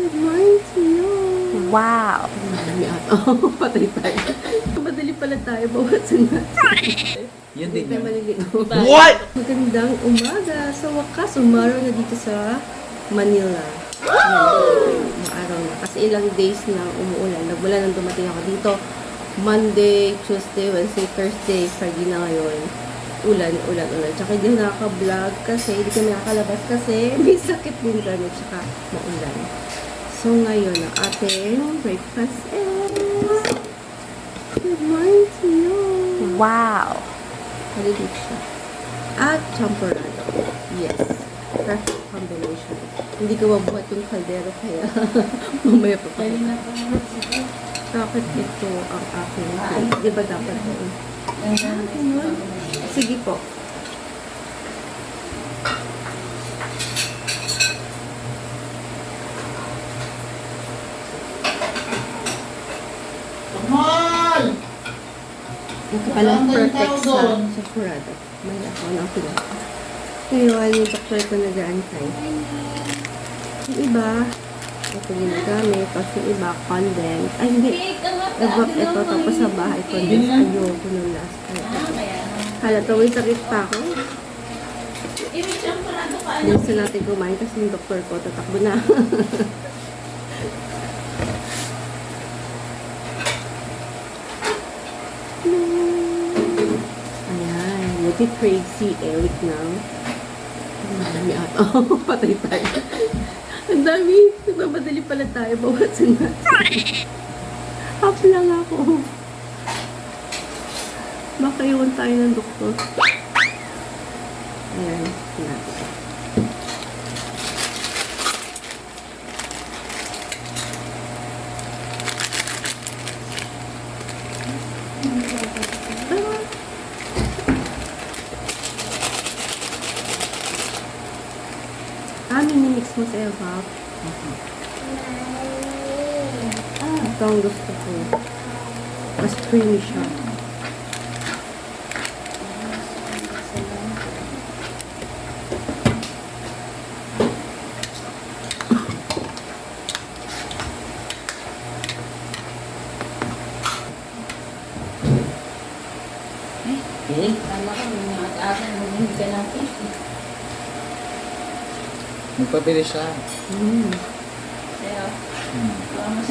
Good morning to you. Wow! Marami ata. Patay tayo. Madali pala tayo. Bawasan natin. Yun Hindi din tayo yun. maliligo. What? Magandang umaga. Sa wakas, umaraw na dito sa Manila. Maaraw na. Kasi ilang days na umuulan. Nagmula nang dumating ako dito. Monday, Tuesday, Wednesday, Thursday, Friday na ngayon. Ulan. Tsaka hindi ako nakaka-vlog kasi hindi kami nakakalabas kasi may sakit din kami tsaka maulan. So ngayon, ang ating breakfast is good morning to you. Wow! Malilit siya. At champorado. Yes. Perfect combination. Hindi ko mabuhat yung kaldero kaya mamaya pa pa. Bakit ito ang aking plate? Di ba dapat ito? Sige po. Mahal! Ito palang perfect sa champorado. May ako na sila. Ngayon, yung doktor ko nag-aantay. Yung iba, ito ginagamit. Tapos yung iba, condensed. Ay, hindi. Nabak ito. Tapos sa bahay, condensed. Ayoko nung last time. Halata, may sakit pa ako. Minsan natin kumain kasi yung doktor ko, tatakbo na. Ayan, buti Craig si Eric now. Marami ata. Oh, patay tayo. Ang dami. Nagmamadali pala tayo. Bawasan natin. Up lang ako. Baka iwan tayo ng doktor. Ayan. Natin. Minimix mo sa evap. Ito ang gusto ko. Mas creamy siya. Okay. Magpapili siya.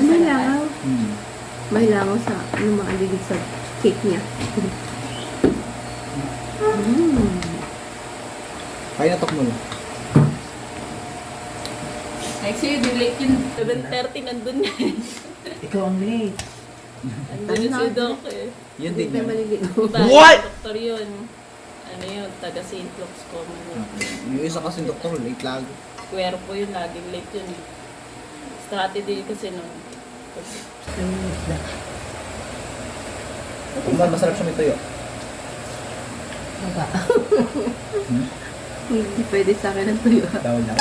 May langaw. Hmm. May langaw sa ano mga ligid sa cake niya. Kaya natok mo lang. Actually, delete yun. 7:30 nandun na eh. Ikaw ang late. Nandun na si Doc eh. Yun Hindi din tayo yun. maliligo. What? Doktor yun. Ano yun? Taga St. Luke's Common. Yung isa kasi doktor, late lagi. Kuwerpo yun. Laging late yun. Strategy kasi nung... Kung masarap siya may tuyo. Hindi pwede sa akin ang tuyo. Daw lang.